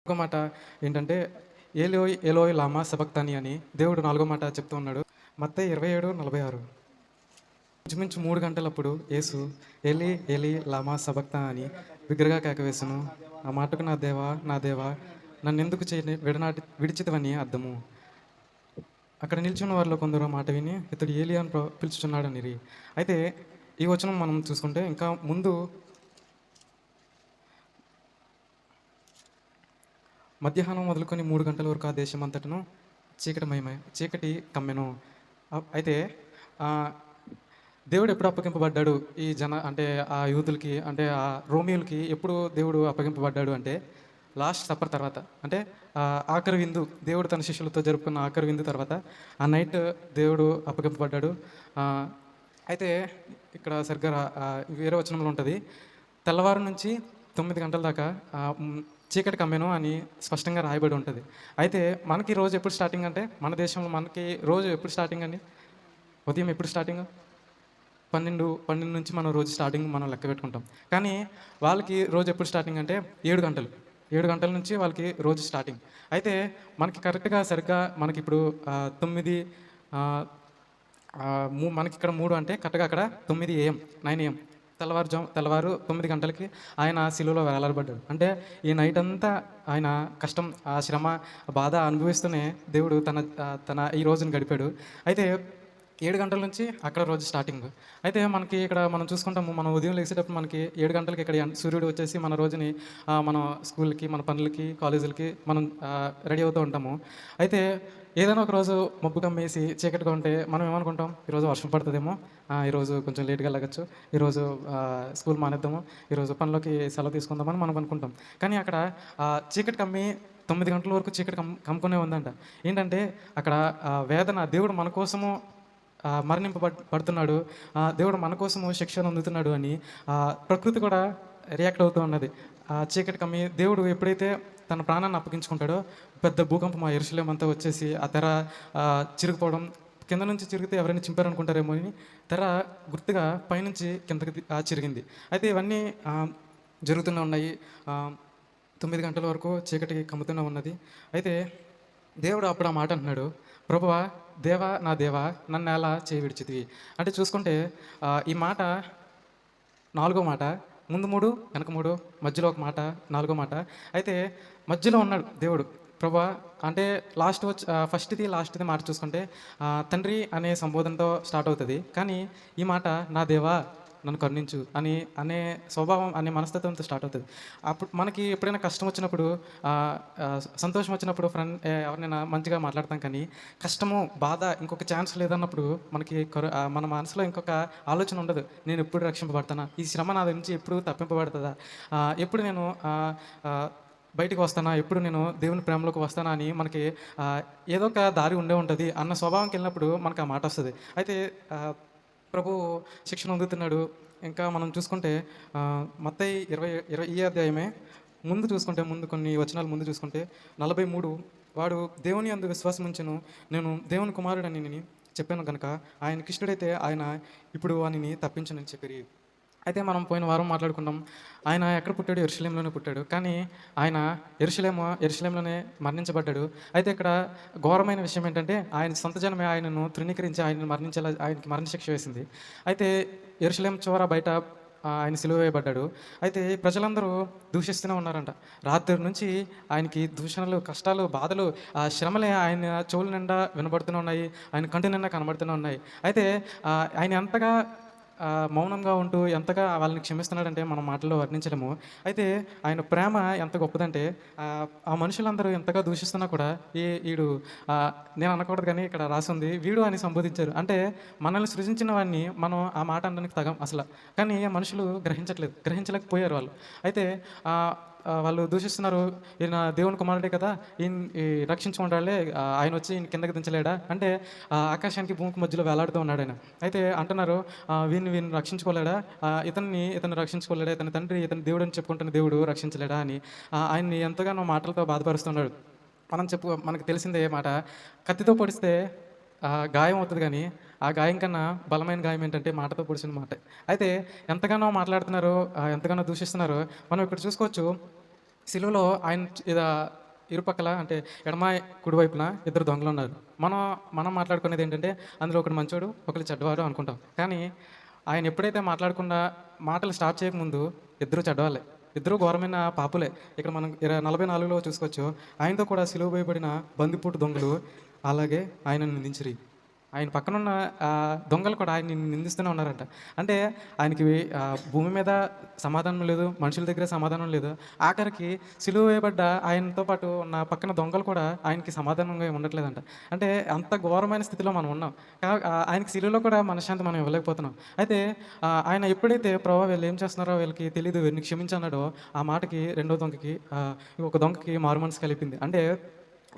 ఒక మాట ఏంటంటే, ఏలోయ్ ఏలోయ్ లామా సబక్తాని అని దేవుడు నాలుగో మాట చెప్తూ ఉన్నాడు. మత్తయి 27:46. ఇంచుమించు 3 గంటలప్పుడు యేసు ఏలీ ఏలీ లామా సబక్తా అని బిగ్గరగా కేక వేసెను. ఆ మాటకు నా దేవా నా దేవా నన్నెందుకు విడిచితివని అర్థము. అక్కడ నిల్చున్న వారిలో కొందరు ఆ మాట విని ఇతడు ఏలియా అని పిలుచుచున్నాడనిరి. అయితే ఈ వచనం మనం చూసుకుంటే ఇంకా ముందు మధ్యాహ్నం మొదలుకొని 3 గంటల వరకు ఆ దేశమంతటను చీకటి కమ్మెను. అయితే ఆహ్, దేవుడు ఎప్పుడు అప్పగింపబడ్డాడు ఈ అంటే ఆ యూదులకి అంటే ఆ రోమియోలకి ఎప్పుడు దేవుడు అప్పగింపబడ్డాడు అంటే లాస్ట్ సప్పర్ తర్వాత. అంటే ఆఖరి విందు దేవుడు తన శిష్యులతో జరుపుకున్న ఆఖరి విందు తర్వాత ఆ నైట్ దేవుడు అప్పగింపబడ్డాడు. ఆహ్, అయితే ఇక్కడ సరిగ్గా వేరే వచనంలో ఉంటది. తెల్లవారు నుంచి 9 గంటల దాకా చీకటి కమ్మెను అని స్పష్టంగా రాయబడి ఉంటది. అయితే మనకి రోజు ఎప్పుడు స్టార్టింగ్ అంటే మన దేశంలో మనకి రోజు ఎప్పుడు స్టార్టింగ్ అండి? ఉదయం ఎప్పుడు స్టార్టింగు? 12 నుంచి మనం రోజు స్టార్టింగ్ మనం లెక్క పెట్టుకుంటాం. కానీ వాళ్ళకి రోజు ఎప్పుడు స్టార్టింగ్ అంటే 7 గంటలు. 7 గంటల నుంచి వాళ్ళకి రోజు స్టార్టింగ్. అయితే మనకి కరెక్ట్‌గా సరిగ్గా మనకిప్పుడు 9 ఆహ్, మనకిక్కడ 3 అంటే కరెక్ట్‌గా అక్కడ 9 ఏఎం 9 ఏఎం తెల్లవారు 9 గంటలకి ఆయన సిలువలో వేలాడబడ్డాడు. అంటే ఈ నైట్ అంతా ఆయన కష్టం, ఆ శ్రమ, బాధ అనుభవిస్తూనే దేవుడు తన ఈ రోజుని గడిపాడు. అయితే 7 గంటల నుంచి అక్కడ రోజు స్టార్టింగ్. అయితే మనకి ఇక్కడ మనం చూసుకుంటాము. మనం ఉదయం లెగిసేటప్పుడు మనకి 7 గంటలకి ఇక్కడ సూర్యుడు వచ్చేసి మన రోజుని మనం స్కూల్‌కి, మన పనులకి, కాలేజీలకి మనం రెడీ అవుతూ ఉంటాము. అయితే ఏదైనా ఒక రోజు మబ్బు కమ్మేసి చీకటిగా ఉంటే మనం ఏమనుకుంటాం? ఈరోజు వర్షం పడతదేమో, ఈరోజు కొంచెం లేట్‌గా లెగొచ్చు, ఈరోజు స్కూల్ మానేద్దాము, ఈరోజు పనిలోకి సెలవు తీసుకుందామని మనం అనుకుంటాం. కానీ అక్కడ చీకటి కమ్మి 9 గంటల వరకు చీకటి కమ్ముకునే ఉందంట. ఏంటంటే అక్కడ వేదన దేవుడు మన కోసము పడుతున్నాడు. దేవుడు మన కోసము శిక్షను అందుతున్నాడు అని ప్రకృతి కూడా రియాక్ట్ అవుతూ ఉన్నది. చీకటి కమ్మి దేవుడు ఎప్పుడైతే తన ప్రాణాన్ని అప్పగించుకుంటాడో పెద్ద భూకంపం ఆ యెరూషలేం అంతా వచ్చేసి ఆ తెర చిరిగిపోవడం, కింద నుంచి చిరిగితే ఎవరైనా చింపారనుకుంటారేమో అని తెర గుర్తుగా పైనుంచి కిందకి చిరిగింది. అయితే ఇవన్నీ జరుగుతూనే ఉన్నాయి. 9 గంటల వరకు చీకటి కమ్ముతూనే ఉన్నది. అయితే దేవుడు అప్పుడు ఆ మాట అంటున్నాడు, ప్రభువా దేవా నా దేవా నన్నెలా చేయి విడిచితివి. అంటే చూసుకుంటే ఈ మాట నాలుగో మాట. ముందు 3, వెనక 3, మధ్యలో ఒక మాట, నాలుగో మాట. అయితే మధ్యలో ఉన్నాడు దేవుడు. ప్రభువా అంటే ఫస్ట్‌ది, లాస్ట్‌ది మాట చూసుకుంటే తండ్రి అనే సంబోధనతో స్టార్ట్ అవుతది. కానీ ఈ మాట నా దేవా నన్ను కరుణించు అనే స్వభావం, అనే మనస్తత్వంతో స్టార్ట్ అవుతది. అప్పుడు మనకి ఎప్పుడైనా కష్టం వచ్చినప్పుడు సంతోషం వచ్చినప్పుడు ఎవరినైనా మంచిగా మాట్లాడతాం. కానీ కష్టము, బాధ, ఇంకొక ఛాన్స్ లేదన్నప్పుడు మనకి మన మనసులో ఇంకొక ఆలోచన ఉండదు. నేను ఎప్పుడు రక్షింపబడతానా? ఈ శ్రమ నా నుంచి ఎప్పుడు తప్పింపబడతదా? ఎప్పుడు నేను బయటికి వస్తానా? ఎప్పుడు నేను దేవుని ప్రేమలోకి వస్తానా అని మనకి ఏదో ఒక దారి ఉండే ఉంటది అన్న స్వభావంకెళ్ళినప్పుడు మనకు ఆ మాటొస్తది. అయితే ప్రభువు శిక్షణ పొందుతున్నాడు. ఇంకా మనం చూసుకుంటే మత్తయి 20 ఈ అధ్యాయమే ముందు కొన్ని వచనాలు ముందు చూసుకుంటే 43 వాడు దేవుని యందు విశ్వాసం ఉంచెను. నేను దేవుని కుమారుడని చెప్పాను గనక ఆయనకిష్టుడైతే ఆయన ఇప్పుడు వానిని తప్పించునని చెప్పిరి. అయితే మనం పోయిన వారం మాట్లాడుకున్నాం. ఆయన ఎక్కడ పుట్టాడు? యెరూషలేంలోనే పుట్టాడు. కానీ ఆయన యెరూషలేంలోనే మరణించబడ్డాడు. అయితే ఇక్కడ ఘోరమైన విషయం ఏంటంటే ఆయన సొంత జనమే ఆయనను తృణీకరించి ఆయనకి మరణశిక్ష వేసింది. అయితే యెరూషలేం చివర బయట ఆయన సిలువ వేయబడ్డాడు. అయితే ప్రజలందరూ దూషిస్తూనే ఉన్నారంట. రాత్రి నుంచి ఆయనకి దూషణలు, కష్టాలు, బాధలు, శ్రమలే ఆయన చెవుల నిండా వినబడుతూనే ఉన్నాయి. ఆయన కంటి నిండా కనబడుతూనే ఉన్నాయి. అయితే ఆయన ఎంతగా మౌనంగా ఉంటూ ఎంతగా వాళ్ళని క్షమిస్తున్నాడంటే మనం మాటల్లో వర్ణించలేము. అయితే ఆయన ప్రేమ ఎంత గొప్పదంటే ఆ మనుషులందరూ ఎంతగా దూషిస్తున్నా కూడా ఈడు నేను అనకూడదు కానీ ఇక్కడ రాసుంది వీడు అని సంబోధించారు. అంటే మనల్ని సృజించిన వాడిని మనం ఆ మాట అనడానికి తగం అసల. కానీ మనుషులు గ్రహించలేకపోయారు వాళ్ళు. అయితే వాళ్ళు దూషిస్తున్నారు. ఈయన దేవుని కుమారుడే కదా! ఈ రక్షించుకుంటాడులే, ఆయన వచ్చి ఈయన కిందకి దించలేడా? అంటే ఆకాశానికి భూమికి మధ్యలో వేలాడుతూ ఉన్నాడాయన. అయితే అంటున్నారు వీడిని రక్షించుకోలేడా? ఇతన్ని రక్షించుకోలేడా? ఇతని తండ్రి ఇతని దేవుడని చెప్పుకుంటున్న దేవుడు రక్షించలేడా అని ఆయన్ని ఎంతగానో మాటలతో బాధపరుస్తున్నాడు. మనకు తెలిసిందే మాట. కత్తితో పొడిస్తే గాయం అవుతది గానీ, ఆ గాయం కన్నా బలమైన గాయం ఏంటంటే మాటతో పొడిచిన మాటే. అయితే ఎంతగానో మాట్లాడుతున్నారో, ఎంతగానో దూషిస్తున్నారో మనం ఇక్కడ చూసుకోవచ్చు. సిలువలో ఆయన ఇరుపక్కల అంటే ఎడమ, కుడివైపున ఇద్దరు దొంగలున్నారు. మనం మనం మాట్లాడుకునేది ఏంటంటే, అందులో ఒకడు మంచోడు, ఒకడు చెడ్డవాడు అనుకుంటాం. కానీ ఆయన ఎప్పుడైతే మాట్లాడకుండా మాటలు స్టార్ట్ చేయకముందు ఇద్దరు చెడ్డవాళ్ళే. ఇద్దరు ఘోరమైన పాపులే. ఇక్కడ మనం 44లో చూసుకోవచ్చు. ఆయనతో కూడా సిలువ వేయబడిన బందిపోటు దొంగలు అలాగే ఆయనను నిందించిరి. ఆయన పక్కనున్న దొంగలు కూడా ఆయన్ని నిందిస్తూనే ఉన్నారంట. అంటే ఆయనకి భూమి మీద సమాధానం లేదు, మనుషుల దగ్గర సమాధానం లేదు. ఆఖరికి సిలువ వేయబడ్డ ఆయనతో పాటు ఉన్న పక్కన దొంగలు కూడా ఆయనకి సమాధానంగా ఉండట్లేదంట. అంటే అంత ఘోరమైన స్థితిలో మనం ఉన్నాం. ఆయనకి సిలువలో కూడా మనశ్శాంతి మనం ఇవ్వలేకపోతున్నాం. అయితే ఆయన ఎప్పుడైతే ప్రభావ వీళ్ళు ఏం చేస్తున్నారో వీళ్ళకి తెలీదు, వీరిని క్షమించన్నాడో ఆ మాటకి రెండో దొంగకి ఒక దొంగకి మారుమనసు కలిపింది. అంటే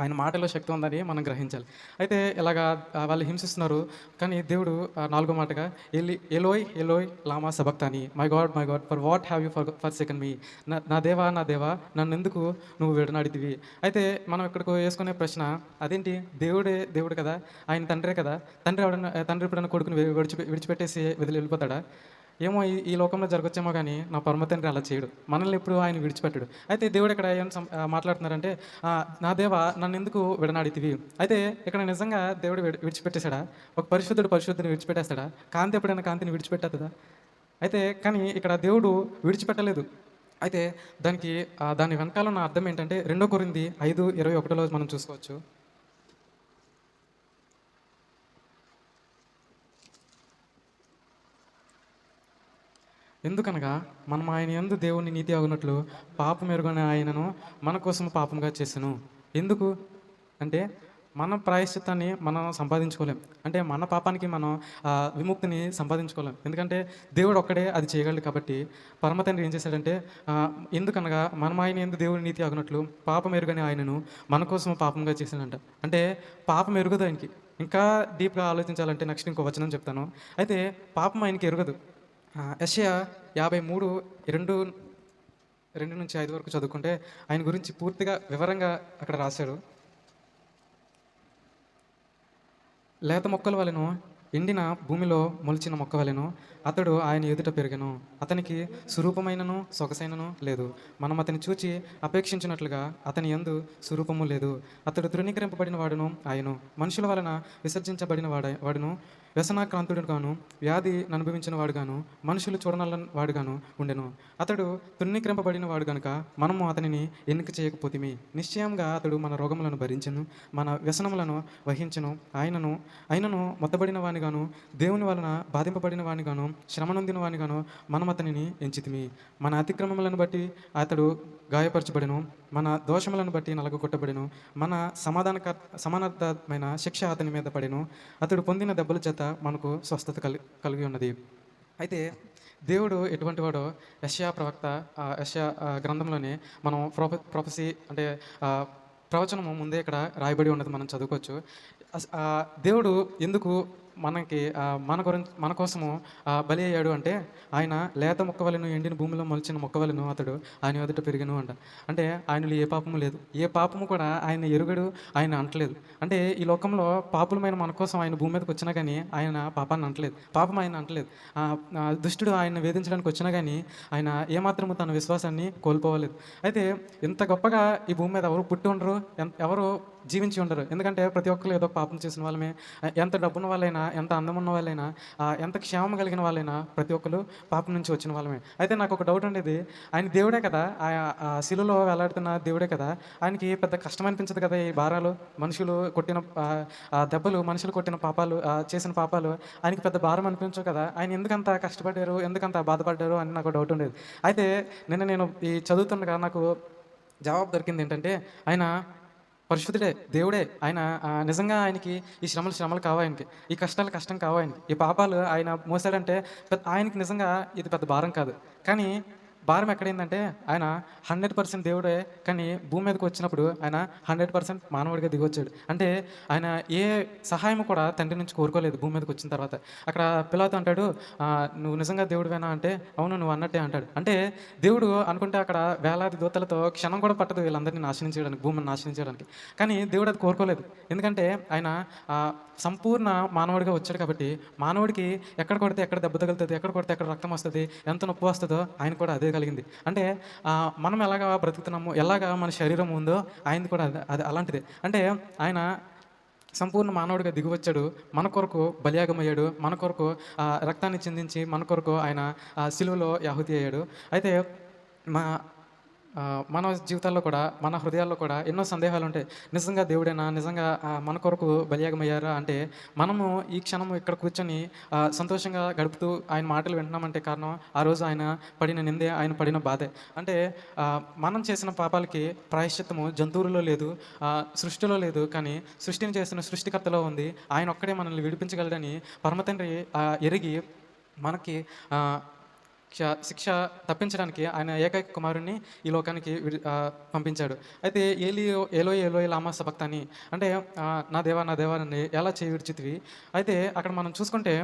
ఆయన మాటలో శక్తి ఉందని మనం గ్రహించాలి. అయితే ఇలాగా వాళ్ళు హింసిస్తున్నారు. కానీ దేవుడు నాలుగో మాటగా ఎలోయ్ ఎలోయ్ లామా సబక్తాని, my God for what have you forsaken me, నా దేవా నా దేవా నన్నెందుకు నువ్వు విడనాడితివి. అయితే మనం ఇక్కడికి వేసుకునే ప్రశ్న అదేంటి, దేవుడే దేవుడు కదా, ఆయన తండ్రే కదా, తండ్రి ఎప్పుడైనా కొడుకుని విడిచిపెట్టేసి వెళ్ళిపోతాడా? ఏమో ఈ ఈ లోకంలో జరగచ్చేమో కానీ నా పరమ తండ్రి అలా చేయడు. మనల్ని ఎప్పుడు ఆయన విడిచిపెట్టడు. అయితే దేవుడు ఇక్కడ ఏం మాట్లాడుతున్నారంటే, నా దేవా నన్ను ఎందుకు విడనాడితివి. అయితే ఇక్కడ నిజంగా దేవుడు విడిచిపెట్టేశాడా? ఒక పరిశుద్ధుని విడిచిపెట్టేస్తాడా? కాంతి ఎప్పుడైనా కాంతిని విడిచిపెట్టేస్తుందా? అయితే కానీ ఇక్కడ దేవుడు విడిచిపెట్టలేదు. అయితే దాని వెనకాల ఉన్న అర్థం ఏంటంటే 2 కొరింథీ 5:21లో మనం చూసుకోవచ్చు. ఎందుకనగా మనం ఆయన యందు దేవుని నీతి అగునట్లు పాపం ఎరుగని ఆయనను మన కోసం పాపంగా చేసెను. ఎందుకు అంటే మన ప్రాయశ్చిత్తాన్ని మనం సంపాదించుకోలేం. అంటే మన పాపానికి మనం విముక్తిని సంపాదించుకోలేం. ఎందుకంటే దేవుడు ఒక్కడే అది చేయగలడు. కాబట్టి పరమ తండ్రి ఏం చేశాడంటే, ఎందుకనగా మనం ఆయన యందు దేవుని నీతి అగునట్లు పాపం ఎరుగని ఆయనను మన కోసం పాపంగా చేశాడంట. అంటే పాపం ఎరుగదు ఆయనకి. ఇంకా డీప్గా ఆలోచించాలంటే నెక్స్ట్ ఇంకో వచనం చెప్తాను. అయితే పాపం ఆయనకి ఎరుగదు. యెషయా 53 2 నుంచి 5 వరకు చదువుకుంటే ఆయన గురించి పూర్తిగా వివరంగా అక్కడ రాశాడు. లేత మొక్కల వలెను ఎండిన భూమిలో మొలిచిన మొక్క వలెను అతడు ఆయన ఎదుట పెరిగెను. అతనికి స్వరూపమైనను సొగసైనను లేదు. మనం అతని చూచి అపేక్షించినట్లుగా అతని యందు స్వరూపము లేదు. అతడు తృణీకరింపబడిన వాడును ఆయను, మనుషుల వలన విసర్జించబడిన వాడును, వ్యసనాక్రాంతుడుగాను వ్యాధి అనుభవించిన వాడుగాను మనుషులు చూడనల్ల వాడుగాను ఉండెను. అతడు తృణీకరింపబడిన వాడు గనుక మనము అతనిని ఎన్నిక చేయకపోతిమి. నిశ్చయంగా అతడు మన రోగములను భరించెను, మన వ్యసనములను వహించెను. ఆయనను మొత్తబడిన వానిగాను దేవుని వలన బాధింపబడిన వానిగాను శ్రమ నొందిన వానిగాను మనం అతనిని ఎంచితిమి. మన అతిక్రమములను బట్టి అతడు గాయపరచబడెను, మన దోషములను బట్టి నలగొట్టబడెను, మన సమానార్థమైన శిక్ష అతని మీద పడెను. అతడు పొందిన దెబ్బల చేత మనకు స్వస్థత కలిగి ఉన్నది. అయితే దేవుడు ఎటువంటి వాడో యెషయా ప్రవక్త యెషయా గ్రంథంలోనే మనం ప్రొఫెసీ అంటే ప్రవచనము ముందే ఇక్కడ రాయబడి ఉన్నది, మనం చదువుకోవచ్చు. దేవుడు ఎందుకు మన కోసము బలి అయ్యాడు అంటే, ఆయన లేత మొక్క వలెను ఎండిన భూమిలో మొలిచిన మొక్క వలెను అతడు ఆయన ఎదుట పెరిగెను అంట. అంటే ఆయనలో ఏ పాపము లేదు, ఏ పాపము కూడా ఆయన ఎరుగడు, ఆయన అంటలేదు. అంటే ఈ లోకంలో పాపులమైన మన కోసం ఆయన భూమి మీదకి వచ్చినా కానీ ఆయన పాపాన్ని అంటలేదు, పాపం ఆయన అంటలేదు. దుష్టుడు ఆయన వేధించడానికి వచ్చినా కానీ ఆయన ఏమాత్రము తన విశ్వాసాన్ని కోల్పోవలేదు. అయితే ఇంత గొప్పగా ఈ భూమి మీద ఎవరు పుట్టి ఉండరు, ఎవరు జీవించి ఉండరు. ఎందుకంటే ప్రతి ఒక్కరు ఏదో పాపం చేసిన వాళ్ళమే. ఎంత డబ్బున్న వాళ్ళైనా, ఎంత అందం ఉన్న వాళ్ళైనా, ఎంత క్షేమం కలిగిన వాళ్ళైనా ప్రతి ఒక్కరు పాపం నుంచి వచ్చిన వాళ్ళమే. అయితే నాకు ఒక డౌట్ ఉండేది, ఆయన దేవుడే కదా, శిలువలో వేలాడుతున్న దేవుడే కదా, ఆయనకి పెద్ద కష్టం అనిపించదు కదా ఈ భారాలు, మనుషులు కొట్టిన దెబ్బలు, మనుషులు కొట్టిన పాపాలు, చేసిన పాపాలు ఆయనకి పెద్ద భారం అనిపించవు కదా, ఆయన ఎందుకంత కష్టపడ్డారు, ఎందుకంత బాధపడ్డారు అని నాకు డౌట్ ఉండేది. అయితే నేను ఈ చదువుతుండగా నాకు జవాబు దొరికింది. ఏంటంటే ఆయన పరిశుద్ధుడే, దేవుడే. ఆయన నిజంగా ఆయనకి ఈ శ్రమలు కావు, ఆయనకి ఈ కష్టం కావు, ఆయనకి ఈ పాపాలు ఆయన మోసాడంటే ఆయనకి నిజంగా ఇది పెద్ద భారం కాదు. కానీ భారం ఎక్కడైందంటే ఆయన 100% దేవుడే, కానీ భూమి మీదకి వచ్చినప్పుడు ఆయన 100% మానవుడిగా దిగొచ్చాడు. అంటే ఆయన ఏ సహాయం కూడా తండ్రి నుంచి కోరుకోలేదు. భూమి మీదకి వచ్చిన తర్వాత అక్కడ పిలాతు అంటాడు, నువ్వు నిజంగా దేవుడివేనా అంటే, అవును నువ్వు అన్నట్టే అంటాడు. అంటే దేవుడు అనుకుంటే అక్కడ వేలాది దూతలతో క్షణం కూడా పట్టదు వీళ్ళందరినీ నాశనం చేయడానికి, భూమిని నాశనం చేయడానికి. కానీ దేవుడు అది కోరుకోలేదు. ఎందుకంటే ఆయన సంపూర్ణ మానవుడిగా వచ్చాడు. కాబట్టి మానవుడికి ఎక్కడ కొడితే ఎక్కడ దెబ్బ తగులుతుంది, ఎక్కడ కొడితే ఎక్కడ రక్తం వస్తుంది, ఎంత నొప్పి వస్తుందో ఆయన కూడా అదే కలిగింది. అంటే మనం ఎలాగా బ్రతుకుతున్నామో, ఎలాగా మన శరీరం ఉందో ఆయనది కూడా అది అది అలాంటిదే. అంటే ఆయన సంపూర్ణ మానవుడిగా దిగివచ్చాడు. మన కొరకు బలియాగమయ్యాడు. మన కొరకు రక్తాన్ని చిందించి మన కొరకు ఆయన సిలువలో యాహుతి అయ్యాడు. అయితే మా మన జీవితాల్లో కూడా, మన హృదయాల్లో కూడా ఎన్నో సందేహాలుంటాయి. నిజంగా దేవుడేనా? నిజంగా మన కొరకు బలియాగమయ్యారా? అంటే మనము ఈ క్షణము ఇక్కడ కూర్చొని సంతోషంగా గడుపుతూ ఆయన మాటలు వింటున్నామంటే కారణం ఆ రోజు ఆయన పడిన నిందే, ఆయన పడిన బాధే. అంటే మనం చేసిన పాపాలకి ప్రాయశ్చిత్తము జంతువులలో లేదు, సృష్టిలో లేదు. కానీ సృష్టిని చేసిన సృష్టికర్తలో ఉంది. ఆయన ఒక్కడే మనల్ని విడిపించగలడని పరమతండ్రి ఎరిగి మనకి ఆహ్, శిక్ష తప్పించడానికి ఆయన ఏకైక కుమారుడిని ఈ లోకానికి పంపించాడు. అయితే ఏలోయి ఏలోయి లామా సబక్తాని అంటే నా దేవా నన్ను ఎలా చేయి విడిచితివి. అయితే అక్కడ మనం చూసుకుంటే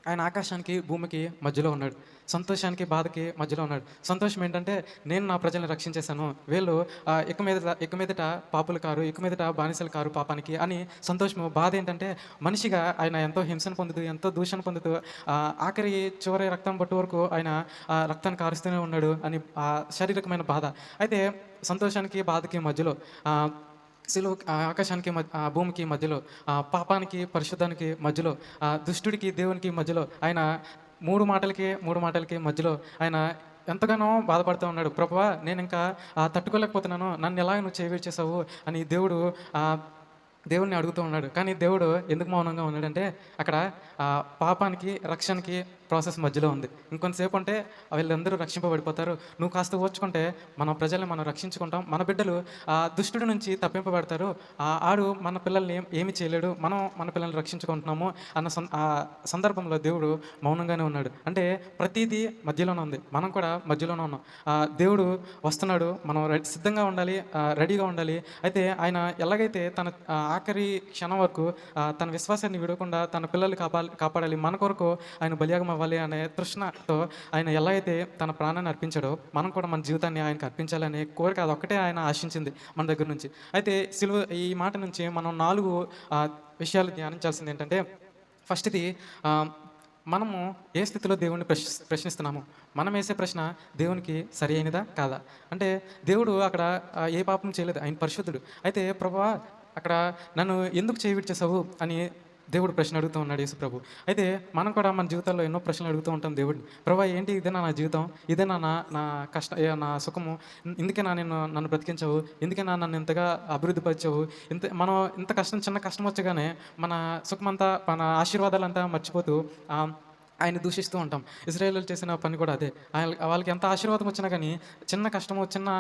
ఆయన ఆకాశానికి, భూమికి మధ్యలో ఉన్నాడు. సంతోషానికి, బాధకి మధ్యలో ఉన్నాడు. సంతోషం ఏంటంటే నేను నా ప్రజల్ని రక్షించేశాను. వీళ్ళు ఇక మీదట పాపులు కారు, ఇక మీదట బానిసలు కారు పాపానికి అని సంతోషము. బాధ ఏంటంటే మనిషిగా ఆయన ఎంతో హింసను పొందుతూ, ఎంతో దూషణ పొందుతూ ఆఖరి చివరి రక్తం పట్టు వరకు ఆయన రక్తాన్ని కారుస్తూనే ఉన్నాడు అని శారీరకమైన బాధ. అయితే సంతోషానికి, బాధకి మధ్యలో ఆకాశానికి భూమికి మధ్యలో, పాపానికి, పరిశుద్ధానికి మధ్యలో, దుష్టుడికి, దేవునికి మధ్యలో ఆయన 3 మాటలకి మధ్యలో ఆయన ఎంతగానో బాధపడుతూ ఉన్నాడు. ప్రభువా నేనింకా తట్టుకోలేకపోతున్నాను. నన్నెలాగ నువ్వు చేసావు అని దేవుడిని అడుగుతూ ఉన్నాడు. కానీ దేవుడు ఎందుకు మౌనంగా ఉన్నాడంటే అక్కడ పాపానికి, రక్షణకి ప్రాసెస్ మధ్యలో ఉంది. ఇంకొంతసేపు ఉంటే వీళ్ళందరూ రక్షింపబడిపోతారు. నువ్వు కాస్త ఓర్చుకుంటే మన ప్రజల్ని మనం రక్షించుకుంటాం. మన బిడ్డలు దుష్టుడి నుంచి తప్పింపబడతారు. ఆడు మన పిల్లల్ని ఏమి చేయలేడు. మనం మన పిల్లల్ని రక్షించుకుంటున్నాము అన్న సందర్భంలో దేవుడు మౌనంగానే ఉన్నాడు. అంటే ప్రతీదీ మధ్యలోనే ఉంది. మనం కూడా మధ్యలోనే ఉన్నాం. దేవుడు వస్తున్నాడు. మనం సిద్ధంగా ఉండాలి, రెడీగా ఉండాలి. అయితే ఆయన ఎలాగైతే తన ఆఖరి క్షణం వరకు తన విశ్వాసాన్ని విడవకుండా తన పిల్లల్ని కాపాడాలి, మన కొరకు ఆయన బలియాగం అవ్వాలి అనే తృష్ణతో ఆయన ఎలా అయితే తన ప్రాణాన్ని అర్పించాడో మనం కూడా మన జీవితాన్ని ఆయనకు అర్పించాలనే కోరిక అదొక్కటే ఆయన ఆశించింది మన దగ్గర నుంచి. అయితే ఈ మాట నుంచి మనం 4 విషయాలు ధ్యానించాల్సింది ఏంటంటే ఫస్ట్‌ది మనము ఏ స్థితిలో దేవుడిని ప్రశ్నిస్తున్నాము. మనం వేసే ప్రశ్న దేవునికి సరి అయినదా కాదా? అంటే దేవుడు అక్కడ ఏ పాపం చేయలేదు. ఆయన పరిశుద్ధుడు. అయితే ప్రభువా అక్కడ నన్ను ఎందుకు చేయి విడిచేసావు అని దేవుడు ప్రశ్న అడుగుతూ ఉన్నాడు యేసుప్రభు. అయితే మనం కూడా మన జీవితాల్లో ఎన్నో ప్రశ్నలు అడుగుతూ ఉంటాం దేవుడిని. ప్రభువా ఏంటి ఇదేనా నా జీవితం? ఇదేనా నా నా సుఖము? ఇందుకేనా నన్ను బ్రతికించావు? ఎందుకేనా నన్ను ఇంతగా అభివృద్ధి పరిచావు? మనం ఇంత కష్టం, చిన్న కష్టం వచ్చగానే మన సుఖమంతా, మన ఆశీర్వాదాలంతా మర్చిపోతూ ఆయన్ని దూషిస్తూ ఉంటాం. ఇశ్రాయేలీయులు చేసిన పని కూడా అదే. వాళ్ళకి ఎంత ఆశీర్వాదం వచ్చినా కానీ చిన్న కష్టము, చిన్న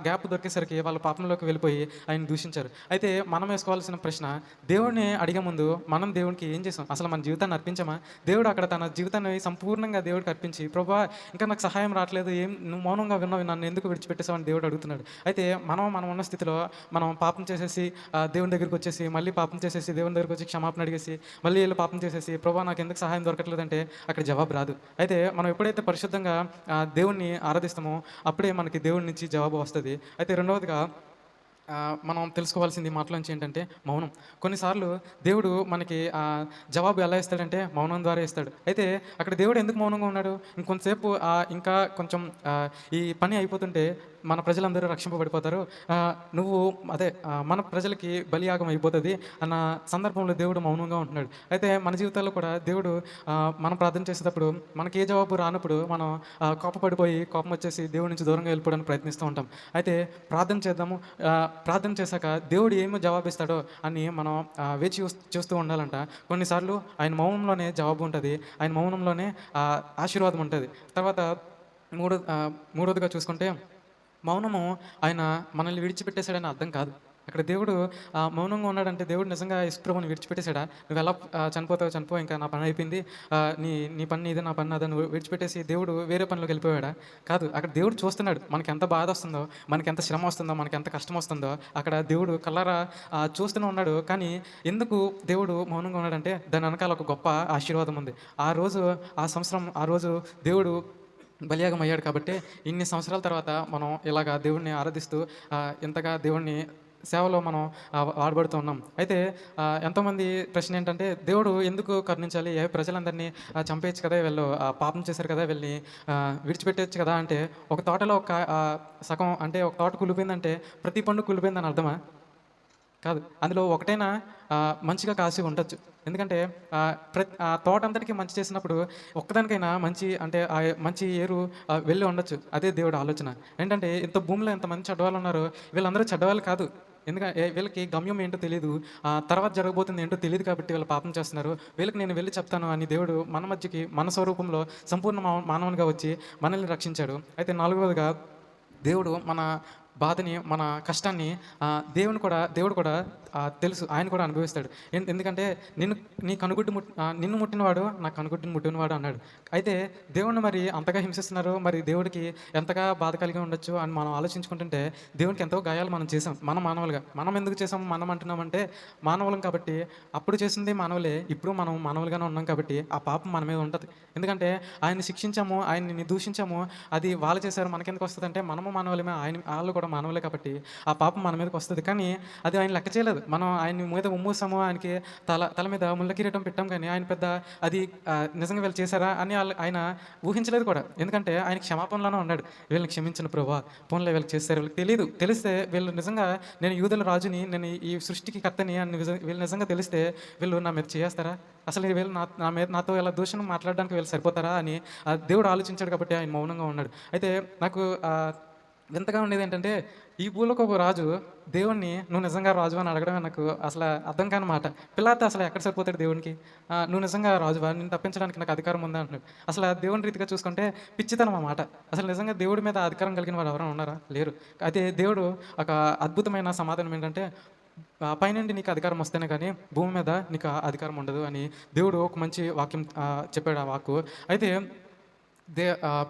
గ్యాప్ దొరికేసరికి వాళ్ళు పాపంలోకి వెళ్ళిపోయి ఆయన్ని దూషించారు. అయితే మనం వేసుకోవాల్సిన ప్రశ్న, దేవుడిని అడిగే ముందు మనం దేవునికి ఏం చేసాం? అసలు మన జీవితాన్ని అర్పించామా? దేవుడు అక్కడ తన జీవితాన్ని సంపూర్ణంగా దేవుడికి అర్పించి, ప్రభువా ఇంకా నాకు సహాయం రావట్లేదు, నువ్వు మౌనంగా విన్నావు, నన్ను ఎందుకు విడిచిపెట్టేసావని దేవుడు అడుగుతున్నాడు. అయితే మనం ఉన్న స్థితిలో మనం పాపం చేసేసి దేవుని దగ్గరికి వచ్చేసి, మళ్ళీ పాపం చేసేసి దేవుని దగ్గరికి వచ్చి క్షమాపణ అడిగేసి, మళ్ళీ వీళ్ళు పాపం చేసేసి, ప్రభువా నాకు ఎందుకు సహాయం దొరకట్లేదంటే అక్కడ జవాబు రాదు. అయితే మనం ఎప్పుడైతే పరిశుద్ధంగా దేవుణ్ణి ఆరాధిస్తామో అప్పుడే మనకి దేవుడి నుంచి జవాబు వస్తుంది. అయితే రెండవదిగా మనం తెలుసుకోవాల్సింది మాటలోంచి ఏంటంటే మౌనం. కొన్నిసార్లు దేవుడు మనకి జవాబు ఎలా ఇస్తాడంటే మౌనం ద్వారా ఇస్తాడు. అయితే అక్కడ దేవుడు ఎందుకు మౌనంగా ఉన్నాడు? ఇంకొంతసేపు ఇంకా కొంచెం ఈ పని అయిపోతుంటే మన ప్రజలందరూ రక్షింపబడిపోతారు, నువ్వు మన ప్రజలకి బలియాగం అయిపోతుంది అన్న సందర్భంలో దేవుడు మౌనంగా ఉంటున్నాడు. అయితే మన జీవితాల్లో కూడా దేవుడు మనం ప్రార్థన చేసేటప్పుడు మనకి ఏ జవాబు రానప్పుడు మనం కోపం వచ్చేసి దేవుడి నుంచి దూరంగా వెళ్ళిపోవడానికి ప్రయత్నిస్తూ ఉంటాం. అయితే ప్రార్థన చేద్దాము. ప్రార్థన చేశాక దేవుడు ఏమి జవాబిస్తాడో అని మనం వేచి చూస్తూ ఉండాలంట. కొన్నిసార్లు ఆయన మౌనంలోనే జవాబు ఉంటుంది, ఆయన మౌనంలోనే ఆశీర్వాదం ఉంటుంది. తర్వాత మూడోదిగా చూసుకుంటే మౌనము ఆయన మనల్ని విడిచిపెట్టేశాడని అర్థం కాదు. అక్కడ దేవుడు మౌనంగా ఉన్నాడంటే దేవుడు నిజంగా యేసుప్రభుని విడిచిపెట్టేశాడా? నువ్వు ఎలా చనిపోతావో చనిపో, ఇంకా నా పని అయిపోయింది, నీ పని ఇదే, నా పని అదే, నువ్వు విడిచిపెట్టేసి దేవుడు వేరే పనిలోకి వెళ్ళిపోయాడా? కాదు. అక్కడ దేవుడు చూస్తున్నాడు మనకి ఎంత బాధ వస్తుందో, మనకి ఎంత శ్రమ వస్తుందో, మనకి ఎంత కష్టం వస్తుందో అక్కడ దేవుడు కళ్ళారా చూస్తూనే ఉన్నాడు. కానీ ఎందుకు దేవుడు మౌనంగా ఉన్నాడంటే దాని వెనకాల ఒక గొప్ప ఆశీర్వాదం ఉంది. ఆ సంవత్సరం దేవుడు బలియాగం అయ్యాడు కాబట్టి ఇన్ని సంవత్సరాల తర్వాత మనం ఇలాగా దేవుడిని ఆరాధిస్తూ ఇంతగా దేవుడిని సేవలో మనం వాడబడుతూ ఉన్నాం. అయితే ఎంతోమంది ప్రశ్న ఏంటంటే, దేవుడు ఎందుకు కరుణించాలి? ప్రజలందరినీ చంపేయొచ్చు కదా! వీళ్ళు పాపం చేశారు కదా! వీళ్ళని విడిచిపెట్టేయొచ్చు కదా! అంటే ఒక తోటలో సగం అంటే ఒక తోట కుళ్ళిపోయిందంటే ప్రతి పండు కుళ్ళిపోయిందని అర్థమా? కాదు. అందులో ఒకటైనా మంచిగా కాసి ఉండొచ్చు. ఎందుకంటే ఆ తోటంతటికి మంచి చేసినప్పుడు ఒక్కదానికైనా మంచి అంటే మంచి ఏరు వెళ్ళి ఉండొచ్చు. అదే దేవుడి ఆలోచన. ఏంటంటే ఇంత భూమిలో ఇంతమంది చెడ్డవాళ్ళున్నారు. వీళ్ళందరూ చెడ్డవాళ్ళు కాదు. వీళ్ళకి గమ్యం ఏంటో తెలీదు. తర్వాత జరగబోతుంది ఏంటో తెలీదు కాబట్టి వీళ్ళు పాపం చేస్తున్నారు. వీళ్ళకి నేను వెళ్లి చెప్తాను అని దేవుడు మన మధ్యకి మన స్వరూపంలో సంపూర్ణ మానవునిగా వచ్చి మనల్ని రక్షించాడు. అయితే నాలుగవదిగా దేవుడు మన బాధని, మన కష్టాన్ని దేవుడు కూడా తెలుసు. ఆయన కూడా అనుభవిస్తాడు. ఎందుకంటే నిన్ను ముట్టినవాడు నా కనుగుడ్డుని ముట్టినవాడు అన్నాడు. అయితే దేవుడిని మరి అంతగా హింసిస్తున్నారు. మరి దేవుడికి ఎంతగా బాధ కలిగి ఉండొచ్చు అని మనం ఆలోచించుకుంటుంటే, దేవునికి ఎంతో గాయాలు మనం చేసాం. మనం మానవులుగా. మనం ఎందుకు చేసాం? మనం అంటున్నామంటే మానవులం కాబట్టి, అప్పుడు చేసింది మానవులే. ఇప్పుడు మనం మానవులుగానే ఉన్నాం కాబట్టి, ఆ పాపం మన మీద ఉంటది. ఎందుకంటే ఆయన్ని శిక్షించాము, ఆయన్ని దూషించాము. అది వాళ్ళు చేశారు మనకెందుకు వస్తదంటే, మనము మానవులమే. ఆళ్ళు కూడా మానవులే కాబట్టి, ఆ పాపం మన మీదకి వస్తది. కానీ అది ఆయన లెక్క చేయలేదు. మనం ఆయన్ని మీద ఉమ్మూసాము. ఆయనకి తల మీద ముళ్ళ కిరీటం పెట్టాం కానీ, ఆయన పెద్ద అది నిజంగా వీళ్ళు చేశారా అని ఆయన ఊహించలేదు కూడా. ఎందుకంటే ఆయన క్షమాపణలోనే ఉన్నాడు. వీళ్ళని క్షమించను ప్రభువా, పోన్లే వీళ్ళకి చేశారు. వీళ్ళకి తెలీదు. తెలిస్తే వీళ్ళు నిజంగా నేను యూదుల రాజుని, నేను ఈ సృష్టికి కర్తని అని వీళ్ళు నిజంగా తెలిస్తే వీళ్ళు నా మీద చేయేస్తారా? అసలు వీళ్ళు నాతో ఇలా దూషణ మాట్లాడడానికి వీళ్ళు సరిపోతారా అని దేవుడు ఆలోచించాడు కాబట్టి ఆయన మౌనంగా ఉన్నాడు. అయితే నాకు వింతగా ఉండేదేంటంటే, ఈ భూలోకపు రాజు దేవుడిని "నువ్వు నిజంగా రాజువా?" అని అడగడమే నాకు అసల అర్థం కాని మాట. పిలాతు అసలు ఎక్కడ సరిపోతాడు దేవునికి? "నువ్వు నిజంగా రాజువా? నిన్ను తప్పించడానికి నాకు అధికారం ఉందా?" అంటున్నాడు. అసలు దేవుని రీతిగా చూసుకుంటే పిచ్చితనం ఆ మాట. అసలు నిజంగా దేవుడి మీద అధికారం కలిగిన వారు ఎవరైనా ఉన్నారా? లేరు. అయితే దేవుడు ఒక అద్భుతమైన సమాధానం ఏంటంటే, పైనుండి నీకు అధికారం వస్తేనే కానీ భూమి మీద నీకు అధికారం ఉండదు అని దేవుడు ఒక మంచి వాక్యం చెప్పాడు ఆ వాక్కు. అయితే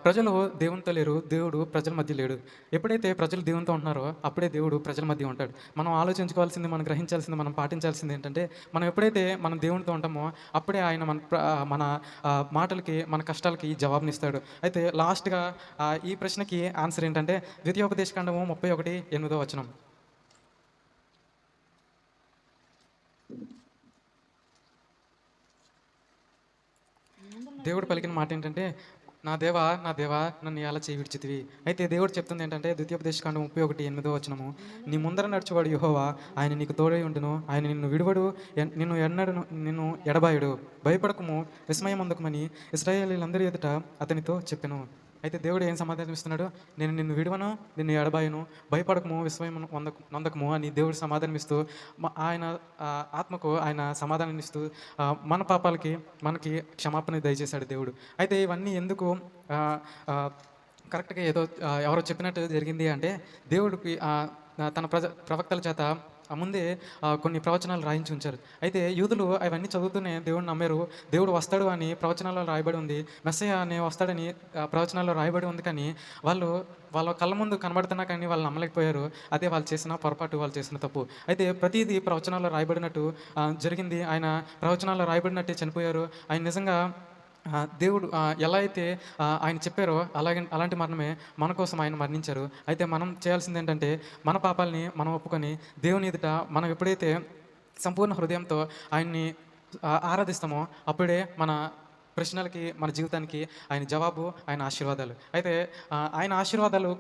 ప్రజలు దేవునితో లేరు. దేవుడు ప్రజల మధ్య లేడు. ఎప్పుడైతే ప్రజలు దేవునితో ఉంటున్నారో అప్పుడే దేవుడు ప్రజల మధ్య ఉంటాడు. మనం ఆలోచించుకోవాల్సింది, మనం గ్రహించాల్సింది, మనం పాటించాల్సింది ఏంటంటే, మనం ఎప్పుడైతే మనం దేవునితో ఉంటామో అప్పుడే ఆయన మన మాటలకి, మన కష్టాలకి జవాబునిస్తాడు. అయితే లాస్ట్‌గా ఈ ప్రశ్నకి ఆన్సర్ ఏంటంటే ద్వితీయోపదేశకాండము 31:8 వచనం. దేవుడు పలికిన మాట ఏంటంటే, నా దేవా నన్ను ఎలా చేయి విడిచితివి. అయితే దేవుడు చెప్తుంది ఏంటంటే ద్వితీయోపదేశకాండం 31:8 వచనము, నీ ముందర నడుచువాడు యెహోవా, ఆయన నీకు తోడై ఉండును, ఆయన నిన్ను విడువడు, నిన్ను ఎడబాయడు. భయపడకము, విస్మయమొందకమని ఇశ్రాయేలీయులందరి ఎదుట అతనితో చెప్పెను. అయితే దేవుడు ఏం సమాధానం ఇస్తున్నాడు? నేను నిన్ను విడువను, నిన్ను ఎడబాయను, భయపడకము, విస్మయం నొందకము అని దేవుడు సమాధానం ఇస్తూ ఆయన ఆత్మకు ఆయన సమాధానం ఇస్తూ మన పాపాలకి మనకి క్షమాపణ దయచేశాడు దేవుడు. అయితే ఇవన్నీ ఎందుకు కరెక్ట్‌గా ఏదో ఎవరో చెప్పినట్టు జరిగింది అంటే, దేవుడికి తన ప్రవక్తల చేత ముందే కొన్ని ప్రవచనాలు రాయించి ఉంచారు. అయితే యూదులు అవన్నీ చదువుతూనే దేవుడిని నమ్మారు. దేవుడు వస్తాడు అని ప్రవచనాల్లో రాయబడి ఉంది. మెస్సయ్య అనే వస్తాడని ప్రవచనాల్లో రాయబడి ఉంది. కానీ వాళ్ళ కళ్ళ ముందు కనబడుతున్నా కానీ వాళ్ళు నమ్మలేకపోయారు. అదే వాళ్ళు చేసిన పొరపాటు, వాళ్ళు చేసిన తప్పు. అయితే ప్రతీదీ ప్రవచనాల్లో రాయబడినట్టు జరిగింది. ఆయన ప్రవచనాల్లో రాయబడినట్టే చనిపోయారు. ఆయన నిజంగా దేవుడు ఎలా అయితే ఆయన చెప్పారో అలాంటి మరణమే మన కోసం ఆయన మరణించారు. అయితే మనం చేయాల్సిందేంటంటే, మన పాపాలని మనం ఒప్పుకొని దేవుని ఎదుట మనం ఎప్పుడైతే సంపూర్ణ హృదయంతో ఆయన్ని ఆరాధిస్తామో అప్పుడే మన ప్రశ్నలకి, మన జీవితానికి ఆయన జవాబు, ఆయన ఆశీర్వాదాలు. అయితే ఆయన ఆశీర్వాదాలు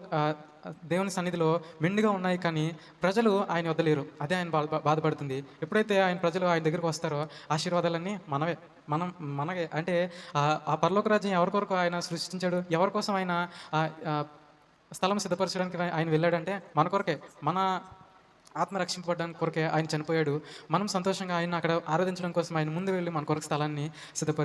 దేవుని సన్నిధిలో మెండుగా ఉన్నాయి కానీ ప్రజలు ఆయన వద్ద లేరు. అదే ఆయన బాధపడుతుంది. ఎప్పుడైతే ప్రజలు ఆయన దగ్గరికి వస్తారో ఆశీర్వాదాలన్నీ మనకే. అంటే ఆ పరలోక రాజ్యం ఎవరి కొరకు ఆయన సృష్టించాడు? ఎవరి కోసం ఆయన స్థలం సిద్ధపరచడానికి ఆయన వెళ్ళాడంటే మన కొరకే. మన ఆత్మ రక్షింపబడడానికి కొరకే ఆయన చనిపోయాడు. మనం సంతోషంగా ఆయన్ని అక్కడ ఆరాధించడం కోసం ఆయన ముందు వెళ్ళి మన కొరకు స్థలాన్ని సిద్ధపరిచాడు.